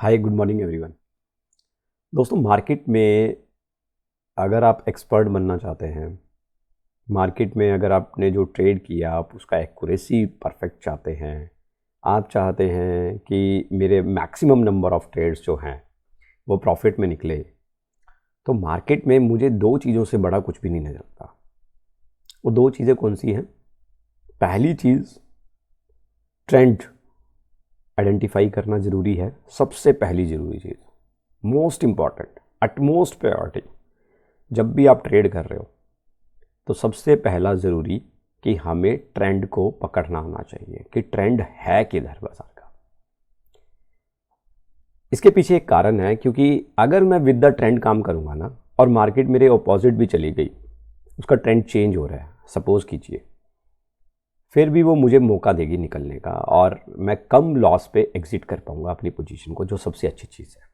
Hi good morning everyone. दोस्तों, market में अगर आप एक्सपर्ट बनना चाहते हैं, मार्केट में अगर आपने जो ट्रेड किया आप उसका एक्यूरेसी परफेक्ट चाहते हैं, आप चाहते हैं कि मेरे मैक्सिमम नंबर ऑफ ट्रेड्स जो हैं वो प्रॉफिट में निकले, तो मार्केट में मुझे दो चीज़ों से बड़ा कुछ भी नहीं नजर आता। वो दो चीज़ें कौन सी हैं? पहली चीज़, ट्रेंड आइडेंटिफाई करना ज़रूरी है। सबसे पहली ज़रूरी चीज़, मोस्ट इम्पॉर्टेंट, अटमोस्ट प्रायोरिटी, जब भी आप ट्रेड कर रहे हो तो सबसे पहला ज़रूरी कि हमें ट्रेंड को पकड़ना आना चाहिए कि ट्रेंड है किधर बाजार का। इसके पीछे एक कारण है, क्योंकि अगर मैं विद द ट्रेंड काम करूँगा ना और मार्केट मेरे ऑपोजिट भी चली गई, उसका ट्रेंड चेंज हो रहा है सपोज कीजिए, फिर भी वो मुझे मौका देगी निकलने का और मैं कम लॉस पे एग्जिट कर पाऊंगा अपनी पोजीशन को, जो सबसे अच्छी चीज़ है।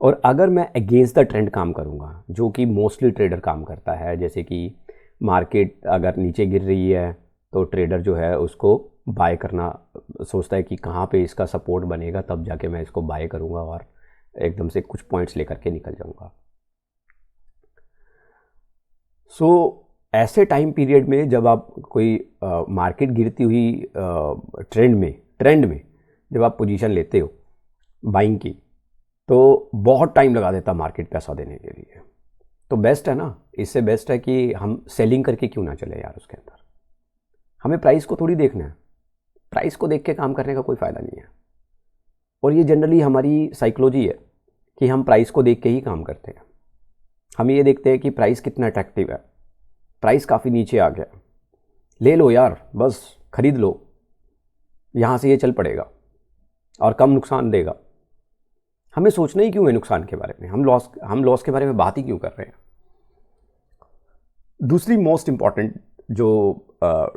और अगर मैं अगेंस्ट द ट्रेंड काम करूंगा, जो कि मोस्टली ट्रेडर काम करता है, जैसे कि मार्केट अगर नीचे गिर रही है तो ट्रेडर जो है उसको बाय करना सोचता है कि कहाँ पे इसका सपोर्ट बनेगा, तब जाके मैं इसको बाय करूंगा और एकदम से कुछ पॉइंट्स लेकर के निकल जाऊंगा। ऐसे टाइम पीरियड में जब आप कोई मार्केट गिरती हुई ट्रेंड में जब आप पोजीशन लेते हो बाइंग की, तो बहुत टाइम लगा देता मार्केट पैसा देने के लिए। तो बेस्ट है ना, इससे बेस्ट है कि हम सेलिंग करके क्यों ना चले यार उसके अंदर। हमें प्राइस को थोड़ी देखना है, प्राइस को देख के काम करने का कोई फ़ायदा नहीं है। और ये जनरली हमारी साइकोलॉजी है कि हम प्राइस को देख के ही काम करते हैं। हम ये देखते हैं कि प्राइस कितना अट्रैक्टिव है, प्राइस काफ़ी नीचे आ गया, ले लो यार, बस खरीद लो, यहाँ से ये चल पड़ेगा और कम नुकसान देगा। हमें सोचना ही क्यों है नुकसान के बारे में? हम लॉस के बारे में बात ही क्यों कर रहे हैं? दूसरी मोस्ट इम्पॉर्टेंट जो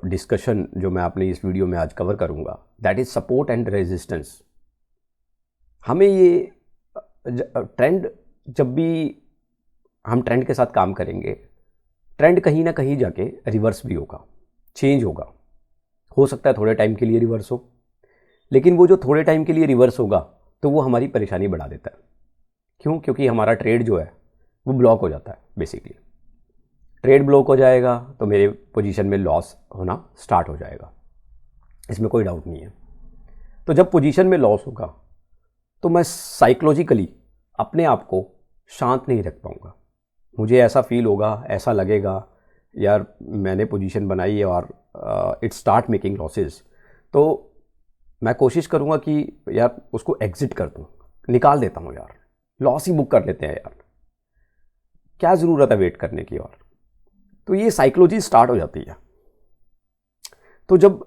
डिस्कशन जो मैं अपने इस वीडियो में आज कवर करूँगा, that is support and resistance. हमें ये ट्रेंड, जब भी हम ट्रेंड के साथ काम करेंगे, ट्रेंड कहीं ना कहीं जाके रिवर्स भी होगा, चेंज होगा। हो सकता है थोड़े टाइम के लिए रिवर्स हो, लेकिन वो जो थोड़े टाइम के लिए रिवर्स होगा तो वो हमारी परेशानी बढ़ा देता है। क्यों? क्योंकि हमारा ट्रेड जो है वो ब्लॉक हो जाता है। बेसिकली ट्रेड ब्लॉक हो जाएगा तो मेरे पोजीशन में लॉस होना स्टार्ट हो जाएगा, इसमें कोई डाउट नहीं है। तो जब पोजीशन में लॉस होगा तो मैं साइकोलॉजिकली अपने आप को शांत नहीं रख पाऊंगा। मुझे ऐसा फील होगा, ऐसा लगेगा यार मैंने पोजीशन बनाई है और इट स्टार्ट मेकिंग लॉसेस, तो मैं कोशिश करूँगा कि यार उसको एग्जिट कर दूँ, निकाल देता हूँ यार, लॉस ही बुक कर लेते हैं यार, क्या ज़रूरत है वेट करने की। और तो ये साइकोलॉजी स्टार्ट हो जाती है। तो जब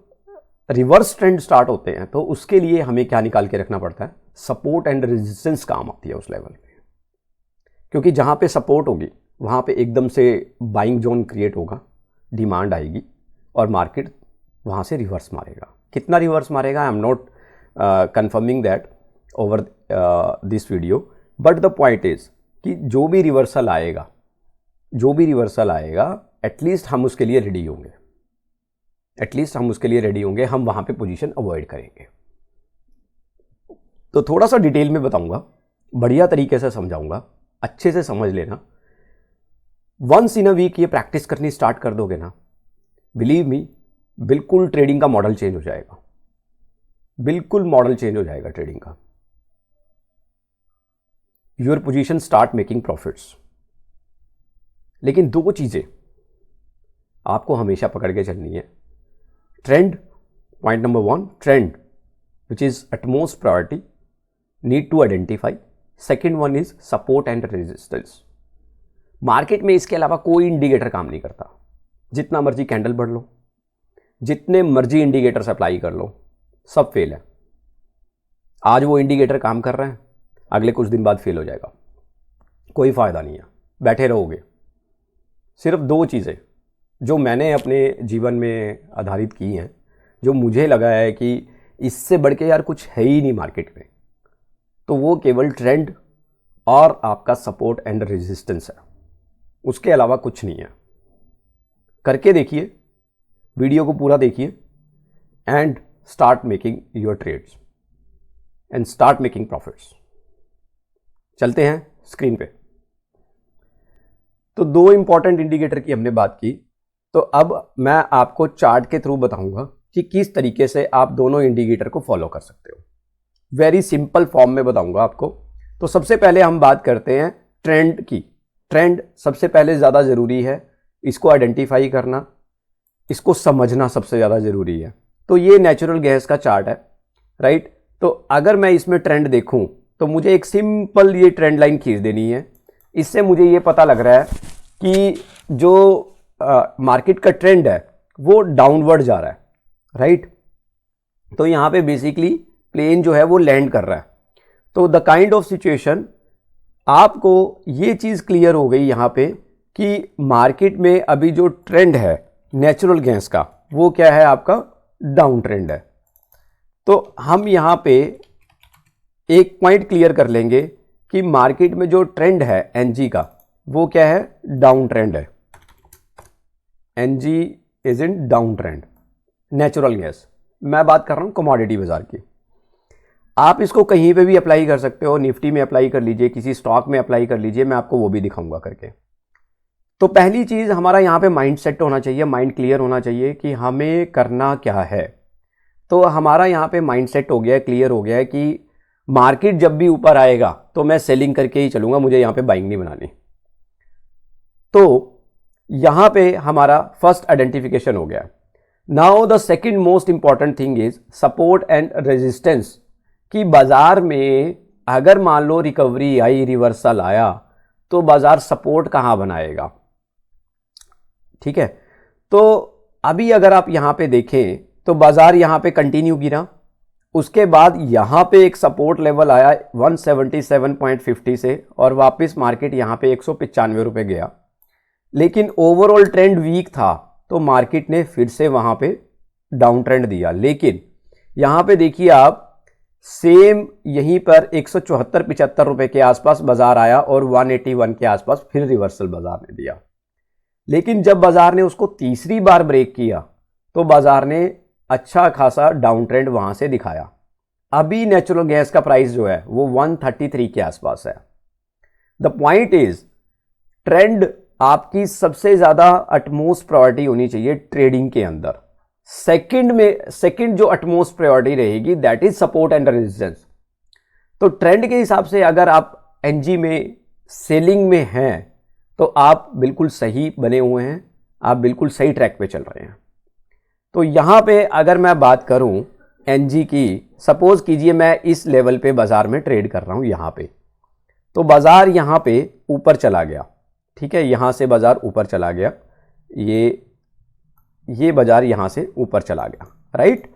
रिवर्स ट्रेंड स्टार्ट होते हैं तो उसके लिए हमें क्या निकाल के रखना पड़ता है? सपोर्ट एंड रेजिस्टेंस काम आती है उस लेवल पे, क्योंकि जहाँ पे सपोर्ट होगी वहाँ पे एकदम से बाइंग जोन क्रिएट होगा, डिमांड आएगी और मार्केट वहाँ से रिवर्स मारेगा। कितना रिवर्स मारेगा, I am not confirming that over this video, but the point is कि जो भी रिवर्सल आएगा एटलीस्ट हम उसके लिए रेडी होंगे, हम वहाँ पे पोजीशन अवॉइड करेंगे। तो थोड़ा सा डिटेल में बताऊंगा, बढ़िया तरीके से समझाऊंगा, अच्छे से समझ लेना। वंस इन अ वीक ये प्रैक्टिस करनी स्टार्ट कर दोगे ना, बिलीव मी, बिल्कुल ट्रेडिंग का मॉडल चेंज हो जाएगा, बिल्कुल मॉडल चेंज हो जाएगा ट्रेडिंग का। Your position start making profits. लेकिन दो चीजें आपको हमेशा पकड़ के चलनी है। Trend, point number 1, trend which is utmost priority, need to identify. Second one is support and resistance. Market में इसके अलावा कोई इंडिकेटर काम नहीं करता। जितना मर्जी कैंडल बढ़ लो, जितने मर्जी इंडिकेटर्स अप्लाई कर लो, सब फेल है। आज वो इंडिकेटर काम कर रहे हैं, अगले कुछ दिन बाद फेल हो जाएगा, कोई फायदा नहीं है, बैठे रहोगे। सिर्फ दो चीज़ें जो मैंने अपने जीवन में आधारित की हैं, जो मुझे लगा है कि इससे बढ़ के यार कुछ है ही नहीं मार्केट में, तो वो केवल ट्रेंड और आपका सपोर्ट एंड रेजिस्टेंस है, उसके अलावा कुछ नहीं है। करके देखिए, वीडियो को पूरा देखिए and start making your trades. And start making profits. चलते हैं स्क्रीन पे। तो दो इंपॉर्टेंट इंडिकेटर की हमने बात की, तो अब मैं आपको चार्ट के थ्रू बताऊंगा कि किस तरीके से आप दोनों इंडिकेटर को फॉलो कर सकते हो। वेरी सिंपल फॉर्म में बताऊंगा आपको। तो सबसे पहले हम बात करते हैं ट्रेंड की। ट्रेंड सबसे पहले ज़्यादा ज़रूरी है, इसको आइडेंटिफाई करना, इसको समझना सबसे ज़्यादा ज़रूरी है। तो ये नेचुरल गैस का चार्ट है, राइट। तो अगर मैं इसमें ट्रेंड देखूं तो मुझे एक सिंपल ये ट्रेंड लाइन खींच देनी है। इससे मुझे ये पता लग रहा है कि जो मार्केट का ट्रेंड है वो डाउनवर्ड जा रहा है, राइट। तो यहाँ पे बेसिकली प्लेन जो है वो लैंड कर रहा है। तो द काइंड ऑफ सिचुएशन, आपको ये चीज़ क्लियर हो गई यहाँ पे कि मार्केट में अभी जो ट्रेंड है नेचुरल गैस का वो क्या है, आपका डाउन ट्रेंड है। तो हम यहाँ पे एक पॉइंट क्लियर कर लेंगे कि मार्केट में जो ट्रेंड है एनजी का वो क्या है, डाउन ट्रेंड है। NG is in down trend, natural gas. मैं बात कर रहा हूँ कमोडिटी बाजार की। आप इसको कहीं पे भी अप्लाई कर सकते हो, निफ्टी में अप्लाई कर लीजिए, किसी स्टॉक में अप्लाई कर लीजिए, मैं आपको वो भी दिखाऊंगा करके। तो पहली चीज़ हमारा यहाँ पे माइंड सेट होना चाहिए, माइंड क्लियर होना चाहिए कि हमें करना क्या है। तो हमारा यहाँ पे माइंड सेट हो गया है, क्लियर हो गया है कि मार्केट जब भी ऊपर आएगा तो मैं सेलिंग करके ही चलूंगा, मुझे यहाँ पे बाइंग नहीं बनानी। तो यहाँ पे हमारा फर्स्ट आइडेंटिफिकेशन हो गया। Now the second most important thing is support and resistance. कि बाजार में अगर मान लो रिकवरी आई, रिवर्सल आया, तो बाजार सपोर्ट कहाँ बनाएगा, ठीक है। तो अभी अगर आप यहाँ पे देखें तो बाजार यहाँ पे कंटिन्यू गिरा, उसके बाद यहाँ पे एक सपोर्ट लेवल आया 177.50 से और वापस मार्केट यहाँ पे 195 रुपये गया। लेकिन ओवरऑल ट्रेंड वीक था तो मार्केट ने फिर से वहाँ पे डाउन ट्रेंड दिया। लेकिन यहाँ पे देखिए आप, सेम यहीं पर 174-75 रुपये के आसपास बाजार आया और 181 के आसपास फिर रिवर्सल बाजार ने दिया। लेकिन जब बाजार ने उसको तीसरी बार ब्रेक किया तो बाजार ने अच्छा खासा डाउन ट्रेंड वहां से दिखाया। अभी नेचुरल गैस का प्राइस जो है वो 133 के आसपास है। द पॉइंट इज, ट्रेंड आपकी सबसे ज्यादा अटमोस्ट प्रायोरिटी होनी चाहिए ट्रेडिंग के अंदर। सेकंड जो अटमोस्ट प्रायोरिटी रहेगी that is support and resistance. तो ट्रेंड के हिसाब से अगर आप एनजी में सेलिंग में हैं तो आप बिल्कुल सही बने हुए हैं, आप बिल्कुल सही ट्रैक पे चल रहे हैं। तो यहां पे अगर मैं बात करूं एनजी की, सपोज कीजिए मैं इस लेवल पे बाजार में ट्रेड कर रहा हूं यहां पे, तो बाजार यहां पे ऊपर चला गया, ठीक है। यहां से बाजार ऊपर चला गया, ये बाजार यहां से ऊपर चला गया, राइट।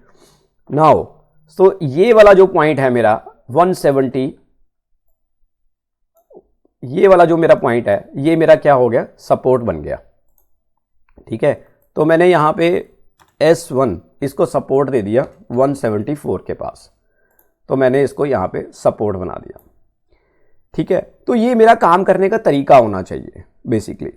नाउ तो ये वाला जो पॉइंट है मेरा 170, ये वाला जो मेरा पॉइंट है ये मेरा क्या हो गया, सपोर्ट बन गया, ठीक है। तो मैंने यहां पे S1 इसको सपोर्ट दे दिया 174 के पास, तो मैंने इसको यहां पे सपोर्ट बना दिया, ठीक है। तो ये मेरा काम करने का तरीका होना चाहिए बेसिकली।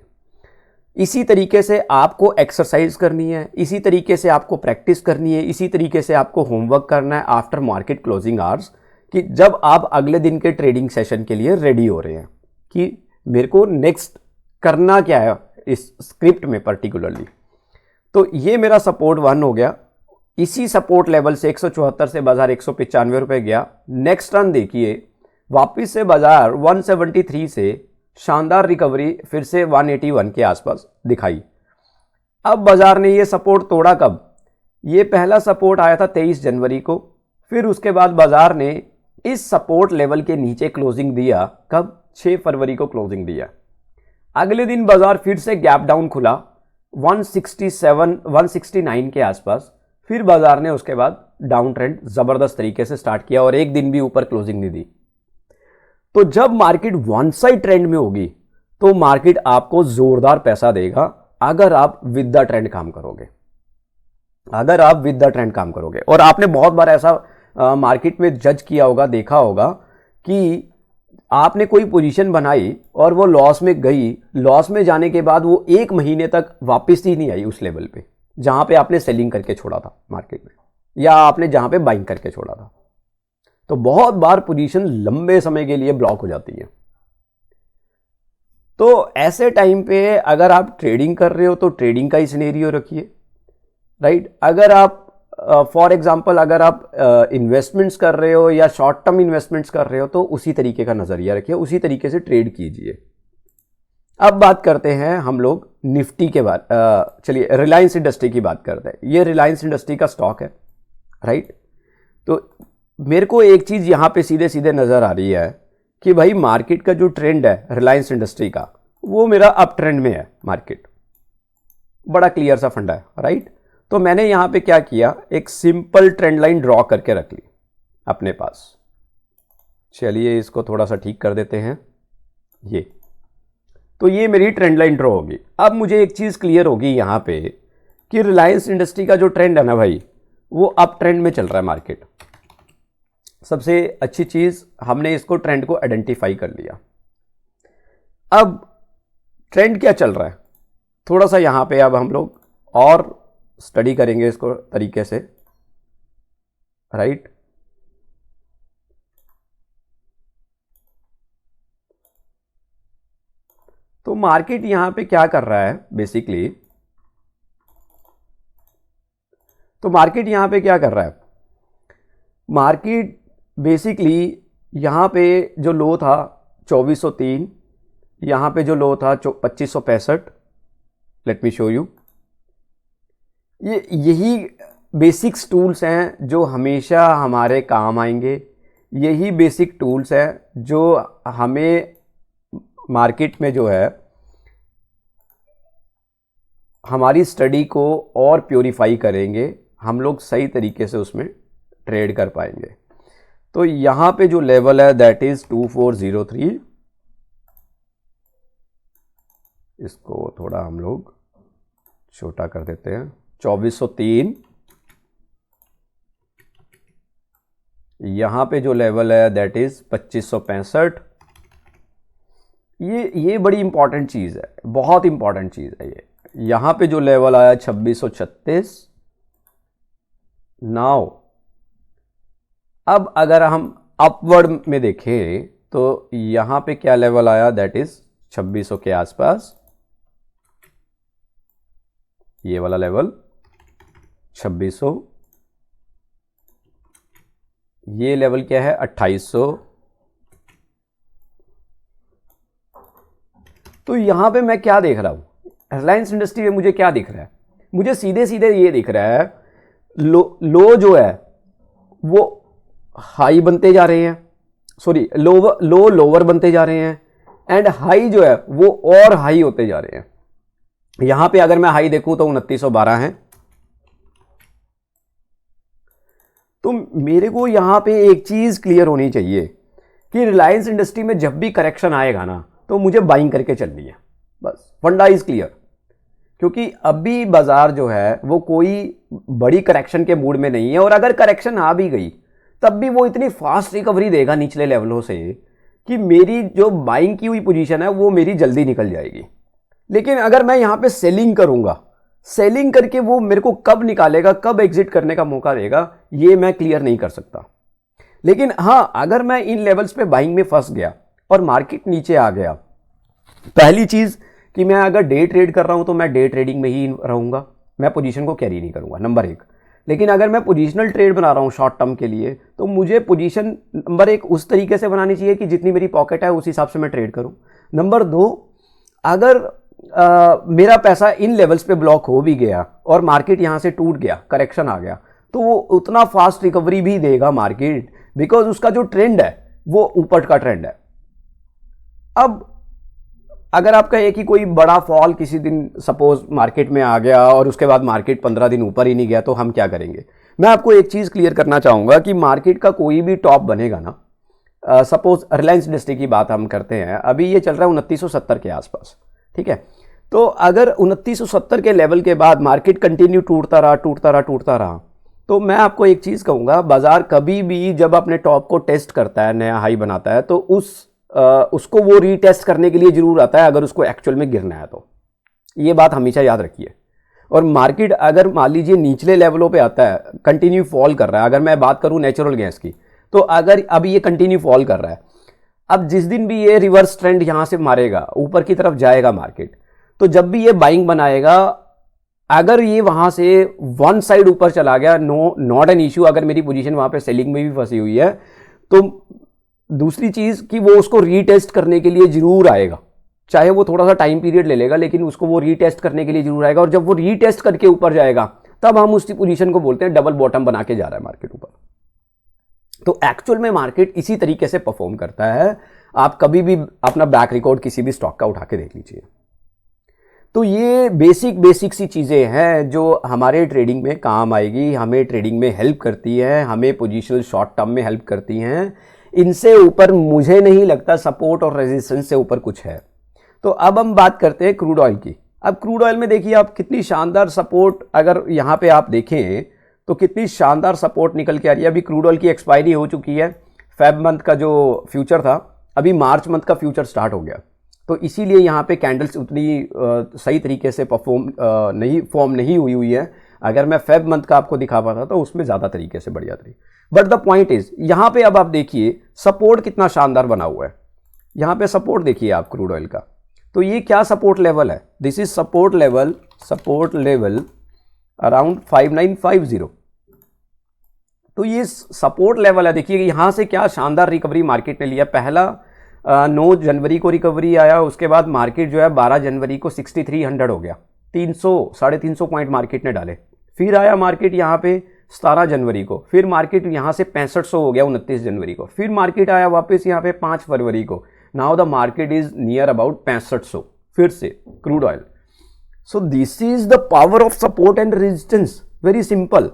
इसी तरीके से आपको एक्सरसाइज करनी है, इसी तरीके से आपको प्रैक्टिस करनी है, इसी तरीके से आपको होमवर्क करना है आफ्टर मार्केट क्लोजिंग आवर्स, कि जब आप अगले दिन के ट्रेडिंग सेशन के लिए रेडी हो रहे हैं कि मेरे को नेक्स्ट करना क्या है इस स्क्रिप्ट में पर्टिकुलरली। तो ये मेरा सपोर्ट 1 हो गया। इसी सपोर्ट लेवल से 174 से बाजार 195 रुपये गया। नेक्स्ट रन देखिए, वापिस से बाजार 173 से शानदार रिकवरी फिर से 181 के आसपास दिखाई। अब बाजार ने ये सपोर्ट तोड़ा कब, ये पहला सपोर्ट आया था 23 जनवरी को, फिर उसके बाद बाजार ने इस सपोर्ट लेवल के नीचे क्लोजिंग दिया कब, 6 फरवरी को क्लोजिंग दिया। अगले दिन बाजार फिर से गैप डाउन खुला 169 के आसपास, फिर बाजार ने उसके बाद डाउन ट्रेंड जबरदस्त तरीके से स्टार्ट किया और एक दिन भी ऊपर क्लोजिंग नहीं दी। तो जब मार्केट वन साइड ट्रेंड में होगी तो मार्केट आपको जोरदार पैसा देगा अगर आप विद द ट्रेंड काम करोगे, अगर आप विद द ट्रेंड काम करोगे। और आपने बहुत बार ऐसा मार्केट में जज किया होगा, देखा होगा कि आपने कोई पोजीशन बनाई और वो लॉस में गई, लॉस में जाने के बाद वो 1 महीने तक वापस ही नहीं आई उस लेवल पे जहां पे आपने सेलिंग करके छोड़ा था मार्केट में, या आपने जहां पे बाइंग करके छोड़ा था। तो बहुत बार पोजीशन लंबे समय के लिए ब्लॉक हो जाती है। तो ऐसे टाइम पे अगर आप ट्रेडिंग कर रहे हो तो ट्रेडिंग का ही सिनेरियो रखिए, राइट। अगर आप फॉर एग्जांपल अगर आप इन्वेस्टमेंट्स कर रहे हो या शॉर्ट टर्म इन्वेस्टमेंट्स कर रहे हो तो उसी तरीके का नजरिया रखिए, उसी तरीके से ट्रेड कीजिए। अब बात करते हैं हम लोग निफ्टी के बाद, चलिए रिलायंस इंडस्ट्री की बात करते हैं। ये रिलायंस इंडस्ट्री का स्टॉक है, राइट। तो मेरे को एक चीज यहां पे सीधे सीधे नजर आ रही है कि भाई मार्केट का जो ट्रेंड है रिलायंस इंडस्ट्री का, वो मेरा अप ट्रेंड में है। मार्केट बड़ा क्लियर सा फंडा है, राइट। तो मैंने यहां पे क्या किया, एक सिंपल ट्रेंड लाइन ड्रॉ करके रख ली अपने पास। चलिए इसको थोड़ा सा ठीक कर देते हैं। ये तो ये मेरी ट्रेंड लाइन ड्रॉ होगी। अब मुझे एक चीज क्लियर होगी यहां पे कि रिलायंस इंडस्ट्री का जो ट्रेंड है ना भाई, वो अप ट्रेंड में चल रहा है मार्केट। सबसे अच्छी चीज, हमने इसको ट्रेंड को आइडेंटिफाई कर लिया। अब ट्रेंड क्या चल रहा है, थोड़ा सा यहां पे अब हम लोग और स्टडी करेंगे इसको तरीके से, राइट। तो मार्केट यहां पे क्या कर रहा है बेसिकली, तो मार्केट यहां पे क्या कर रहा है, मार्केट बेसिकली यहां पे जो लो था 2403, यहां पे जो लो था 2565, लेट मी शो यू। यही बेसिक्स टूल्स हैं जो हमेशा हमारे काम आएंगे। यही बेसिक टूल्स हैं जो हमें मार्केट में जो है हमारी स्टडी को और प्योरीफाई करेंगे, हम लोग सही तरीके से उसमें ट्रेड कर पाएंगे। तो यहां पे जो लेवल है दैट इज 2403, इसको थोड़ा हम लोग छोटा कर देते हैं, 2403। यहां पे जो लेवल है दैट इज 2565। ये बड़ी इंपॉर्टेंट चीज है, बहुत इंपॉर्टेंट चीज है ये। यहां पे जो लेवल आया 2636। नाउ अब अगर हम अपवर्ड में देखें तो यहां पे क्या लेवल आया, दैट इज 2600 के आसपास। ये वाला लेवल 2600, ये लेवल क्या है 2800। तो यहां पे मैं क्या देख रहा हूं, रिलायंस इंडस्ट्री में मुझे क्या दिख रहा है, मुझे सीधे सीधे ये दिख रहा है लो जो है वो हाई बनते जा रहे हैं, सॉरी लो लोअर बनते जा रहे हैं, एंड हाई जो है वो और हाई होते जा रहे हैं। यहां पे अगर मैं हाई देखूं तो 2912 है। तो मेरे को यहां पे एक चीज क्लियर होनी चाहिए कि रिलायंस इंडस्ट्री में जब भी करेक्शन आएगा ना तो मुझे बाइंग करके चलनी है, बस फंडा इज क्लियर। क्योंकि अभी बाजार जो है वो कोई बड़ी करेक्शन के मूड में नहीं है, और अगर करेक्शन आ भी गई तब भी वो इतनी फास्ट रिकवरी देगा निचले लेवलों से कि मेरी जो बाइंग की हुई पोजीशन है वो मेरी जल्दी निकल जाएगी। लेकिन अगर मैं यहां पे सेलिंग करूंगा, सेलिंग करके वो मेरे को कब निकालेगा, कब एग्जिट करने का मौका देगा, ये मैं क्लियर नहीं कर सकता। लेकिन हां, अगर मैं इन लेवल्स पे बाइंग में फंस गया और मार्केट नीचे आ गया, पहली चीज कि मैं अगर डे ट्रेड कर रहा हूं तो मैं डे ट्रेडिंग में ही रहूंगा, मैं पोजीशन को कैरी नहीं करूंगा, नंबर एक। लेकिन अगर मैं पोजीशनल ट्रेड बना रहा हूं शॉर्ट टर्म के लिए तो मुझे पोजीशन नंबर एक उस तरीके से बनानी चाहिए कि जितनी मेरी पॉकेट है उस हिसाब से मैं ट्रेड करूं। नंबर दो, अगर मेरा पैसा इन लेवल्स पे ब्लॉक हो भी गया और मार्केट यहां से टूट गया, करेक्शन आ गया, तो वो उतना फास्ट रिकवरी भी देगा मार्केट, बिकॉज उसका जो ट्रेंड है वो ऊपर का ट्रेंड है। अब अगर आप कहें कि कोई बड़ा फॉल किसी दिन सपोज मार्केट में आ गया और उसके बाद मार्केट 15 दिन ऊपर ही नहीं गया, तो हम क्या करेंगे। मैं आपको एक चीज क्लियर करना चाहूंगा कि मार्केट का कोई भी टॉप बनेगा ना, सपोज रिलायंस इंडस्ट्री की बात हम करते हैं, अभी ये चल रहा है 2970 के आसपास, ठीक है। तो अगर 2970 के लेवल के बाद मार्केट कंटिन्यू टूटता रहा, तो मैं आपको एक चीज कहूंगा, बाजार कभी भी जब अपने टॉप को टेस्ट करता है, नया हाई बनाता है, तो उसको वो रीटेस्ट करने के लिए जरूर आता है अगर उसको एक्चुअल में गिरना है तो। ये बात हमेशा याद रखिए। और मार्केट अगर मान लीजिए निचले लेवलों पे आता है, कंटिन्यू फॉल कर रहा है, अगर मैं बात करूं नेचुरल गैस की, तो अगर अब ये कंटिन्यू फॉल कर रहा है, अब जिस दिन भी ये रिवर्स ट्रेंड यहां से मारेगा, ऊपर की तरफ जाएगा मार्केट, तो जब भी ये बाइंग बनाएगा, अगर ये वहां से वन साइड ऊपर चला गया, नॉट एन इश्यू, अगर मेरी पोजीशन वहां पे सेलिंग में भी फंसी हुई है, तो दूसरी चीज कि वो उसको रीटेस्ट करने के लिए जरूर आएगा, चाहे वो थोड़ा सा टाइम पीरियड ले लेगा, लेकिन उसको वो रीटेस्ट करने के लिए जरूर आएगा। और जब वो रीटेस्ट करके ऊपर जाएगा, तब हम उसकी पोजीशन को बोलते हैं डबल बॉटम बना के जा रहा है मार्केट ऊपर। तो एक्चुअल में मार्केट इसी तरीके से परफॉर्म करता है। आप कभी भी अपना बैक रिकॉर्ड किसी भी स्टॉक का उठा के देख लीजिए। तो ये बेसिक सी चीज़ें हैं जो हमारे ट्रेडिंग में काम आएगी, हमें ट्रेडिंग में हेल्प करती है, हमें पोजिशनल शॉर्ट टर्म में हेल्प करती हैं। इनसे ऊपर मुझे नहीं लगता सपोर्ट और रेजिस्टेंस से ऊपर कुछ है। तो अब हम बात करते हैं क्रूड ऑयल की। अब क्रूड ऑयल में देखिए आप कितनी शानदार सपोर्ट, अगर यहाँ पे आप देखें तो कितनी शानदार सपोर्ट निकल के आ रही है। अभी क्रूड ऑयल की एक्सपायरी हो चुकी है, फेब मंथ का जो फ्यूचर था, अभी मार्च मंथ का फ्यूचर स्टार्ट हो गया, तो इसीलिए यहाँ पे कैंडल्स उतनी सही तरीके से फॉर्म नहीं हुई है। अगर मैं फेब मंथ का आपको दिखा पाता तो उसमें ज़्यादा तरीके से बढ़िया थी। बट द पॉइंट इज, यहाँ पे अब आप देखिए सपोर्ट कितना शानदार बना हुआ है। यहाँ पे सपोर्ट देखिए आप क्रूड ऑयल का, तो ये क्या सपोर्ट लेवल है, this is support level around 5950। तो ये सपोर्ट लेवल है। देखिए यहाँ से क्या शानदार रिकवरी मार्केट ने लिया। पहला 9 जनवरी को रिकवरी आया, उसके बाद मार्केट जो है 12 जनवरी को 6300 हो गया, 300-350 पॉइंट मार्केट ने डाले। फिर आया मार्केट यहाँ पे 17 जनवरी को, फिर मार्केट यहाँ से 6500 हो गया 29 जनवरी को, फिर मार्केट आया वापस यहाँ पे 5 फरवरी को। Now the market is near about 6500 फिर से crude oil. So this is the power of support and resistance, very simple.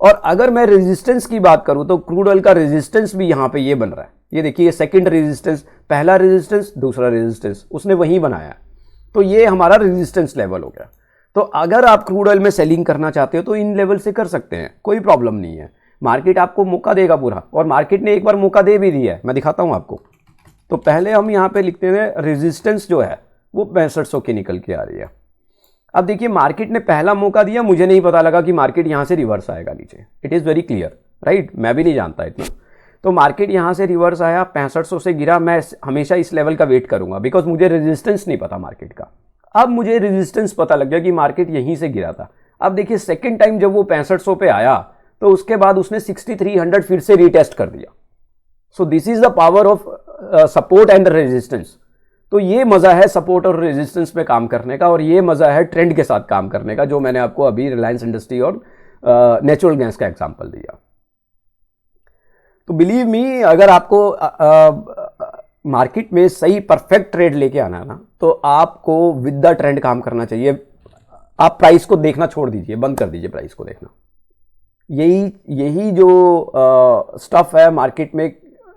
और अगर मैं रेजिस्टेंस की बात करूं तो क्रूड ऑयल का रेजिस्टेंस भी यहां पे ये बन रहा है। ये देखिए सेकंड रेजिस्टेंस, पहला रेजिस्टेंस, दूसरा रेजिस्टेंस उसने वहीं बनाया, तो ये हमारा रेजिस्टेंस लेवल हो गया। तो अगर आप क्रूड ऑयल में सेलिंग करना चाहते हो तो इन लेवल से कर सकते हैं, कोई प्रॉब्लम नहीं है। मार्केट आपको मौका देगा पूरा, और मार्केट ने एक बार मौका दे भी दिया है, मैं दिखाता हूं आपको। तो पहले हम यहाँ पे लिखते हैं रेजिस्टेंस जो है वो 6500 की निकल के आ रही है। अब देखिए मार्केट ने पहला मौका दिया, मुझे नहीं पता लगा कि मार्केट यहां से रिवर्स आएगा नीचे, it is very clear, right, मैं भी नहीं जानता इतना। तो मार्केट यहां से रिवर्स आया, 6500 से गिरा, मैं हमेशा इस लेवल का वेट करूंगा बिकॉज मुझे रेजिस्टेंस नहीं पता मार्केट का। अब मुझे रेजिस्टेंस पता लग गया कि मार्केट यहीं से गिरा था। अब देखिए सेकेंड टाइम जब वो 6500 पे आया तो उसके बाद उसने 6300 फिर से रीटेस्ट कर दिया। So this is the power of support and resistance. तो ये मजा है सपोर्ट और रेजिस्टेंस में काम करने का, और ये मजा है ट्रेंड के साथ काम करने का, जो मैंने आपको अभी रिलायंस इंडस्ट्री और नेचुरल गैस का एग्जांपल दिया। तो बिलीव मी, अगर आपको मार्केट में सही परफेक्ट ट्रेड लेके आना है ना, तो आपको विद द ट्रेंड काम करना चाहिए। आप प्राइस को देखना छोड़ दीजिए, बंद कर दीजिए प्राइस को देखना। यही जो स्टफ है मार्केट में,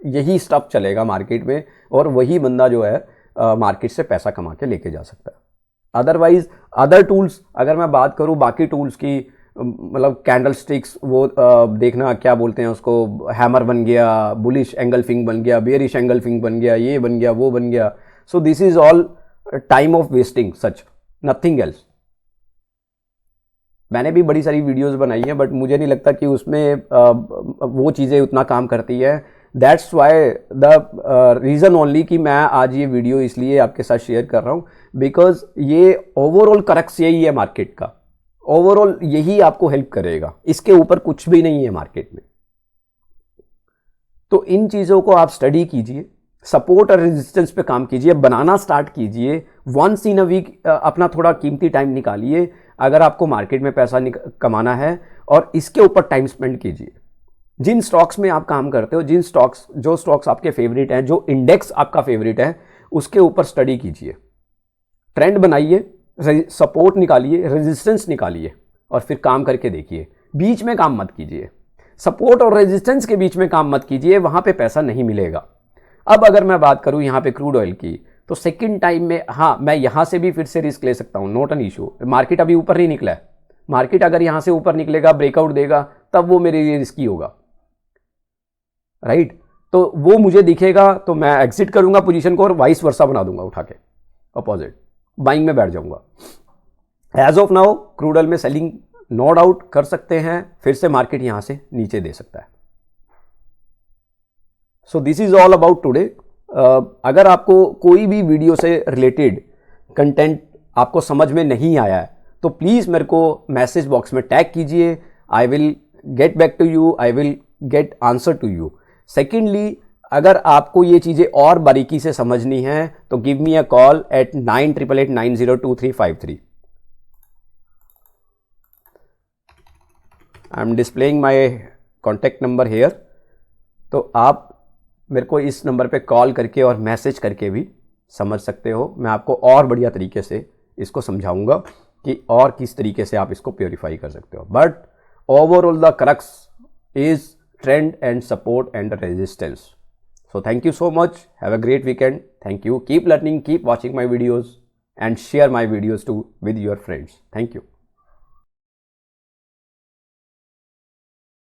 यही स्टफ चलेगा मार्केट में, और वही बंदा जो है मार्केट से पैसा कमा के लेके जा सकता है। अदरवाइज अदर टूल्स, अगर मैं बात करूं बाकी टूल्स की, मतलब कैंडल स्टिक्स, वो देखना क्या बोलते हैं उसको, हैमर बन गया, बुलिश एंगल्फिंग बन गया, बेयरिश एंगल्फिंग बन गया, ये बन गया, वो बन गया। So this is all time of wasting, such nothing else. मैंने भी बड़ी सारी वीडियोस बनाई हैं, बट मुझे नहीं लगता कि उसमें वो चीज़ें उतना काम करती है। That's why the reason only कि मैं आज ये वीडियो इसलिए आपके साथ शेयर कर रहा हूँ, बिकॉज ये ओवरऑल क्रक्स यही है मार्केट का, ओवरऑल यही आपको हेल्प करेगा, इसके ऊपर कुछ भी नहीं है मार्केट में। तो इन चीज़ों को आप स्टडी कीजिए, सपोर्ट और रेजिस्टेंस पे काम कीजिए, बनाना स्टार्ट कीजिए। वंस इन अ वीक अपना थोड़ा कीमती टाइम निकालिए अगर आपको मार्केट में पैसा कमाना है, और इसके ऊपर टाइम स्पेंड कीजिए। जिन स्टॉक्स में आप काम करते हो, जो स्टॉक्स आपके फेवरेट हैं, जो इंडेक्स आपका फेवरेट है, उसके ऊपर स्टडी कीजिए, ट्रेंड बनाइए, सपोर्ट निकालिए, रेजिस्टेंस निकालिए, और फिर काम करके देखिए। बीच में काम मत कीजिए, सपोर्ट और रेजिस्टेंस के बीच में काम मत कीजिए, वहां पे पैसा नहीं मिलेगा। अब अगर मैं बात करूं यहाँ पे क्रूड ऑयल की, तो सेकंड टाइम में हाँ, मैं यहां से भी फिर से रिस्क ले सकता हूं, नॉट एन इशू। मार्केट अभी ऊपर नहीं निकला है, मार्केट अगर यहां से ऊपर निकलेगा, ब्रेकआउट देगा, तब वो मेरे लिए रिस्की होगा, राइट। तो वो मुझे दिखेगा तो मैं एग्जिट करूंगा पोजीशन को, और वाइस वर्सा बना दूंगा उठा के, अपोजिट बाइंग में बैठ जाऊंगा। As of now crude oil में सेलिंग नो डाउट कर सकते हैं, फिर से मार्केट यहां से नीचे दे सकता है। So this is all about today. अगर आपको कोई भी वीडियो से रिलेटेड कंटेंट आपको समझ में नहीं आया है तो प्लीज़ मेरे को मैसेज बॉक्स में टैग कीजिए। I will get back to you, I will get answer to you. Secondly, अगर आपको ये चीज़ें और बारीकी से समझनी है तो give me a call at 9888902353। I am displaying my contact number here, तो आप मेरे को इस नंबर पे कॉल करके और मैसेज करके भी समझ सकते हो। मैं आपको और बढ़िया तरीके से इसको समझाऊंगा कि और किस तरीके से आप इसको प्योरीफाई कर सकते हो। But overall the crux is trend and support and resistance. So thank you so much. Have a great weekend. Thank you. Keep learning, keep watching my videos, and share my videos with your friends. Thank you.